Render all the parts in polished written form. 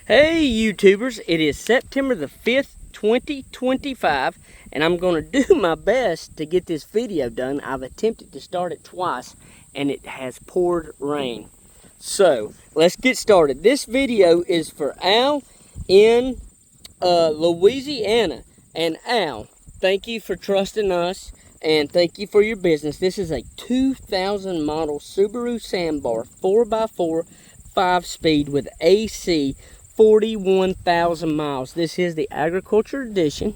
Hey YouTubers, it is September the 5th, 2025, and I'm going to do my best to get this video done. I've attempted to start it twice, and it has poured rain. So, let's get started. This video is for Al in Louisiana. And Al, thank you for trusting us, and thank you for your business. This is a 2000 model Subaru Sambar 4x4 5-speed with AC, 41,000 miles. This is the agriculture edition.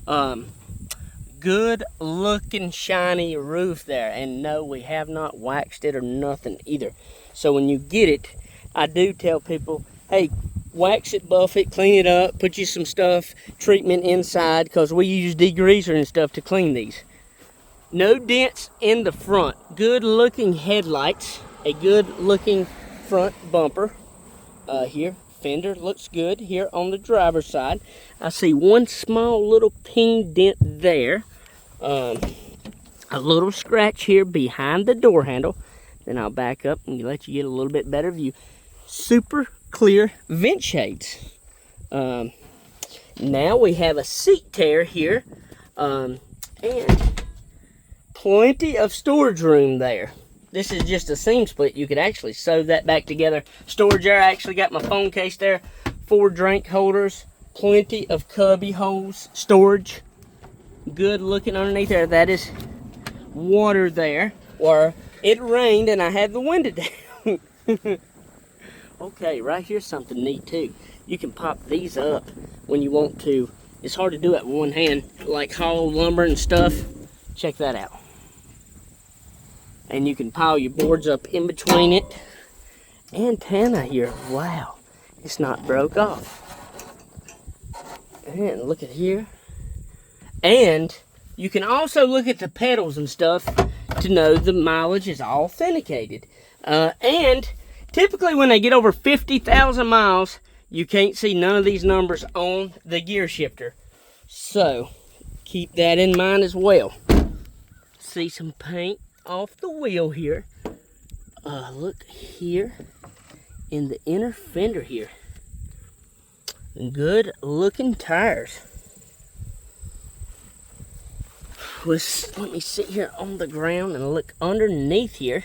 Good looking shiny roof there, and no, we have not waxed it or nothing either. So when you get it, I do tell people, hey, wax it, buff it, clean it up, put you some stuff, treatment inside, because we use degreaser and stuff to clean these. No dents in the front. Good looking headlights, a good looking front bumper here. Fender looks good here on the driver's side. I see one small little ping dent there. A little scratch here behind the door handle. Then I'll back up and let you get a little bit better view. Super clear vent shades. Now we have a seat tear here. And plenty of storage room there. This is just a seam split. You could actually sew that back together. Storage there. I actually got my phone case there. 4 drink holders. Plenty of cubby holes. Storage. Good looking underneath there. That is water there. Where it rained and I had the window down. Okay, right here's something neat too. You can pop these up when you want to. It's hard to do it with one hand. Like haul lumber and stuff. Check that out. And you can pile your boards up in between it. Antenna here, wow, it's not broke off. And look at here. And you can also look at the pedals and stuff to know the mileage is all authenticated. And typically when they get over 50,000 miles, you can't see none of these numbers on the gear shifter. So keep that in mind as well. See some paint off the wheel here. Look here in the inner fender here. Good looking tires. Let me sit here on the ground and look underneath here.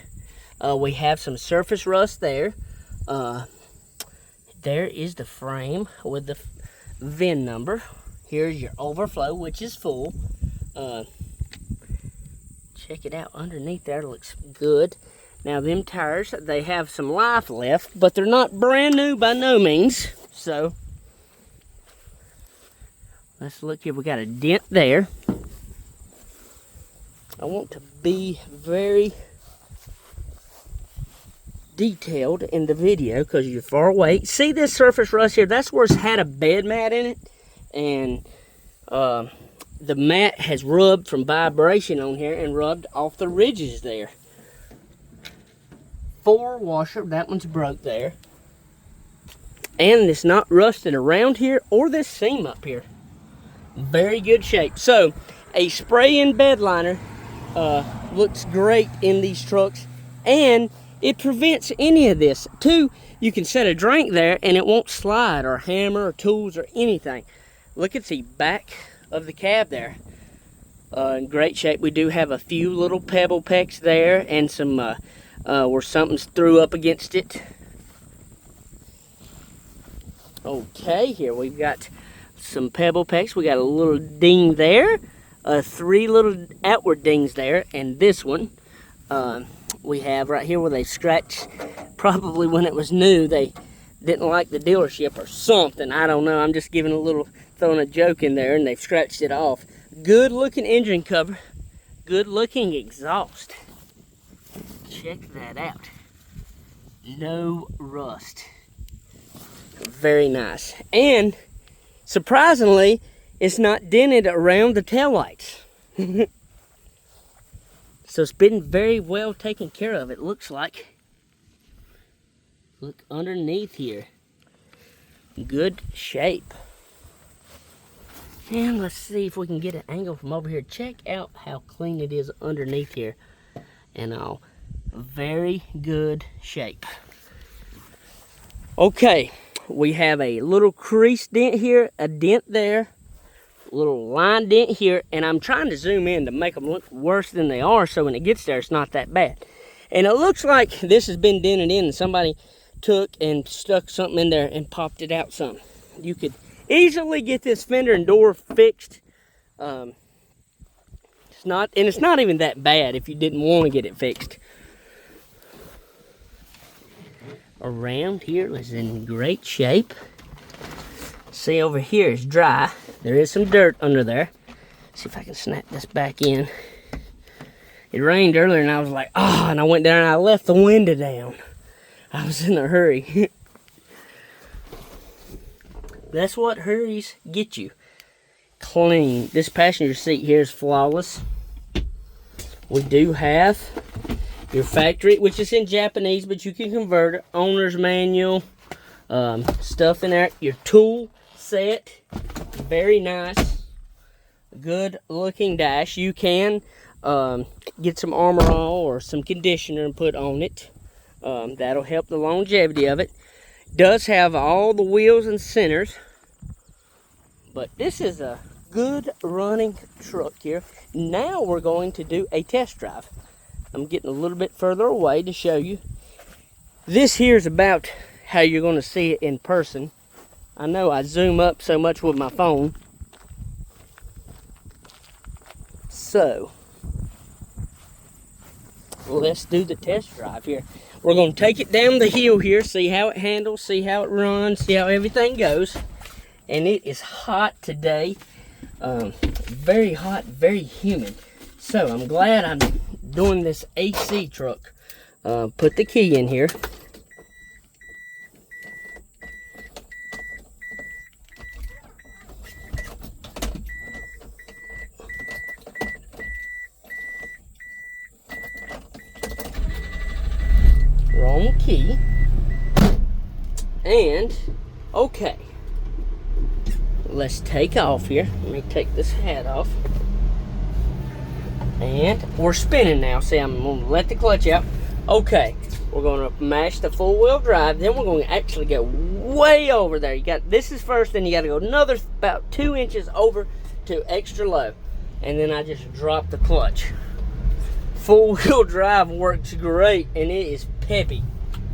We have some surface rust there. There is the frame with the VIN number. Here's your overflow, which is full. Check it out underneath there, looks good. Now them tires, they have some life left, but they're not brand new by no means. So let's look here. We got a dent there. I want to be very detailed in the video because you're far away. See this surface rust here? That's where it's had a bed mat in it, and the mat has rubbed from vibration on here and rubbed off the ridges there. 4 washer, that one's broke there. And it's not rusted around here or this seam up here. Very good shape. So, a spray-in bed liner looks great in these trucks. And it prevents any of this. 2, you can set a drink there and it won't slide or hammer or tools or anything. Look at the back of the cab there. In great shape. We do have a few little pebble pecks there and some where something's threw up against it. Okay, here we've got some pebble pecks. We got a little ding there, 3 little outward dings there, and this one we have right here where they scratched. Probably when it was new they didn't like the dealership or something. I don't know. I'm just throwing a joke in there, and they've scratched it off. Good looking engine cover. Good looking exhaust. Check that out. No rust. Very nice. And surprisingly, it's not dented around the taillights. So it's been very well taken care of, it looks like. Look underneath here. Good shape. And let's see if we can get an angle from over here. Check out how clean it is underneath here. And all very good shape. Okay, we have a little crease dent here, a dent there, little line dent here, and I'm trying to zoom in to make them look worse than they are, so when it gets there, it's not that bad. And it looks like this has been dented in, and somebody took and stuck something in there and popped it out some. You could easily get this fender and door fixed. It's not even that bad if you didn't want to get it fixed. Around here is in great shape. See, over here is dry. There is some dirt under there. See if I can snap this back in. It rained earlier and I was like, oh, and I went down and I left the window down. I was in a hurry. That's what hurries get you. Clean. This passenger seat here is flawless. We do have your factory, which is in Japanese, but you can convert it. Owner's manual, stuff in there. Your tool set, very nice. Good looking dash. You can get some Armor All or some conditioner and put on it. That'll help the longevity of it. Does have all the wheels and centers, but this is a good running truck here. Now we're going to do a test drive. I'm getting a little bit further away to show you. This here is about how you're going to see it in person. I know I zoom up so much with my phone. So, let's do the test drive here. We're going to take it down the hill here, see how it handles, see how it runs, see how everything goes. And it is hot today. Very hot, very humid. So, I'm glad I'm doing this AC truck. Put the key in here. Wrong key. And, okay. Let's take off here. Let me take this hat off. And we're spinning now. See, I'm going to let the clutch out. Okay. We're going to mash the four-wheel drive. Then we're going to actually go way over there. This is first, then you got to go another about 2 inches over to extra low. And then I just drop the clutch. Four-wheel drive works great, and it is peppy.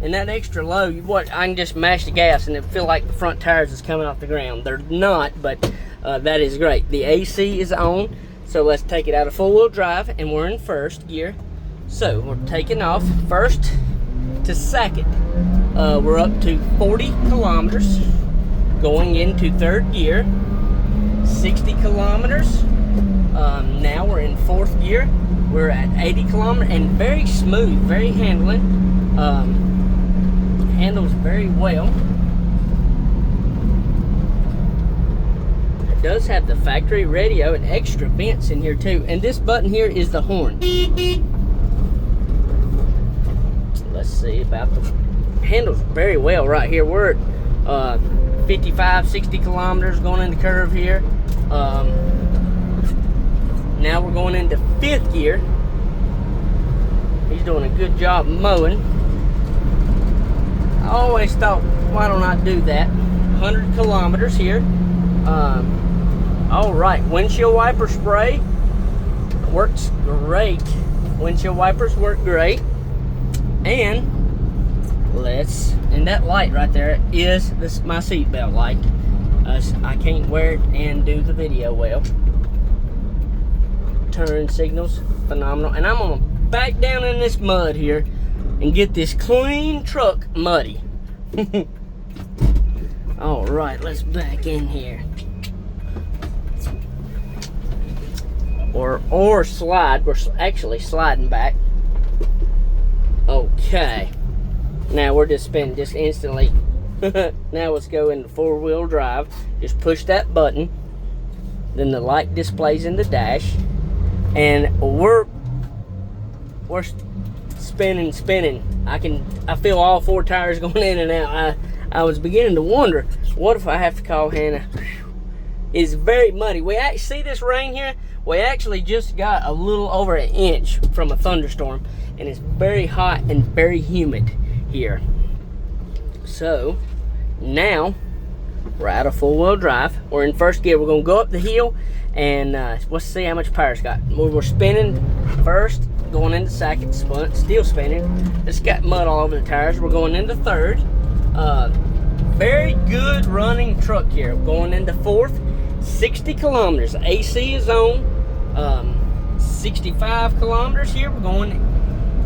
And that extra low, I can just mash the gas and it feel like the front tires is coming off the ground. They're not, but that is great. The AC is on, so let's take it out of four-wheel drive, and we're in first gear. So we're taking off first to second. We're up to 40 kilometers, going into third gear. 60 kilometers. Now we're in fourth gear. We're at 80 kilometers, and very smooth, very handling. Handles very well. It does have the factory radio and extra vents in here too. And this button here is the horn. Let's see about the handles very well right here. We're at 55, 60 kilometers going into curve here. Now we're going into fifth gear. He's doing a good job mowing. I always thought, why don't I do that? 100 kilometers here. All right, windshield wiper spray works great. Windshield wipers work great. And that light right there is my seatbelt light. I can't wear it and do the video well. Turn signals, phenomenal. And I'm gonna back down in this mud here and get this clean truck muddy. All right, let's back in here. Or slide. We're actually sliding back. Okay. Now we're just spinning just instantly. Now let's go into four-wheel drive. Just push that button. Then the light displays in the dash. And we're spinning. I feel all four tires going in and out. I was beginning to wonder, what if I have to call Hannah? It's very muddy. We actually see this rain here. We actually just got a little over an inch from a thunderstorm, and it's very hot and very humid here. So Now we're out of 4-wheel drive. We're in first gear. We're gonna go up the hill and let's see how much power it's got. We're spinning first, going into second, still spinning. It's got mud all over the tires. We're going into third. Very good running truck here. Going into fourth, 60 kilometers. AC is on. 65 kilometers here. We're going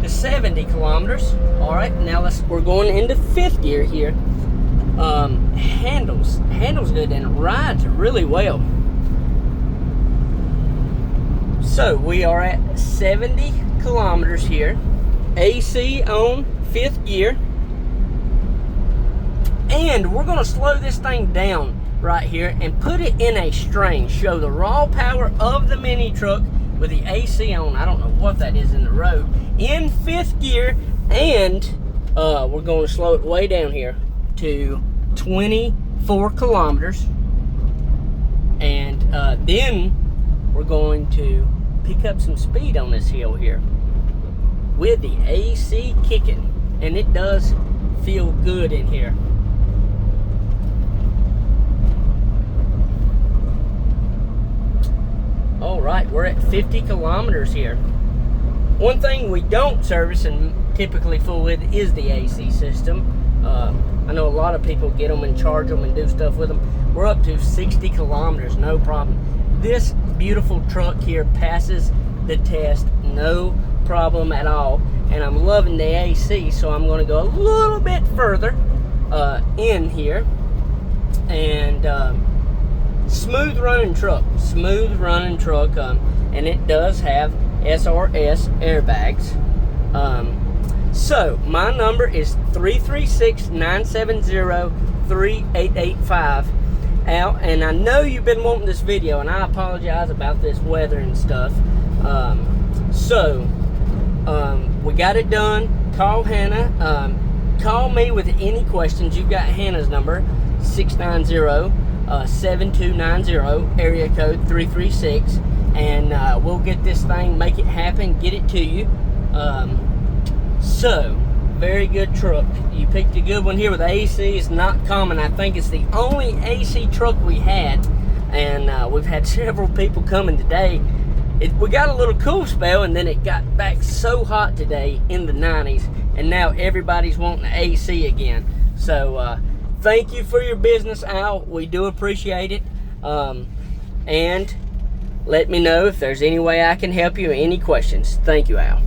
to 70 kilometers. All right, now we're going into fifth gear here. Handles good and rides really well. So we are at 70 kilometers here. AC on fifth gear. And we're gonna slow this thing down right here and put it in a strain. Show the raw power of the mini truck with the AC on. I don't know what that is in the road. In fifth gear, and we're gonna slow it way down here to 24 kilometers. And then we're going to pick up some speed on this hill here with the AC kicking. And it does feel good in here. All right, we're at 50 kilometers here. One thing we don't service and typically fool with is the AC system. I know a lot of people get them and charge them and do stuff with them. We're up to 60 kilometers, no problem. This beautiful truck here passes the test, no problem at all. And I'm loving the AC, so I'm gonna go a little bit further in here. And smooth running truck, and it does have SRS airbags. So my number is 336-970-3885. Al, and I know you've been wanting this video, and I apologize about this weather and stuff. We got it done. Call Hannah. Call me with any questions. You've got Hannah's number, 690-7290, area code 336, and we'll get this thing, make it happen, get it to you. So, very good truck. You picked a good one here with AC. It's not common. I think it's the only AC truck we had, and we've had several people coming today. We got a little cool spell, and then it got back so hot today in the 90s, and now everybody's wanting AC again. So, thank you for your business, Al. We do appreciate it. And let me know if there's any way I can help you or any questions. Thank you, Al.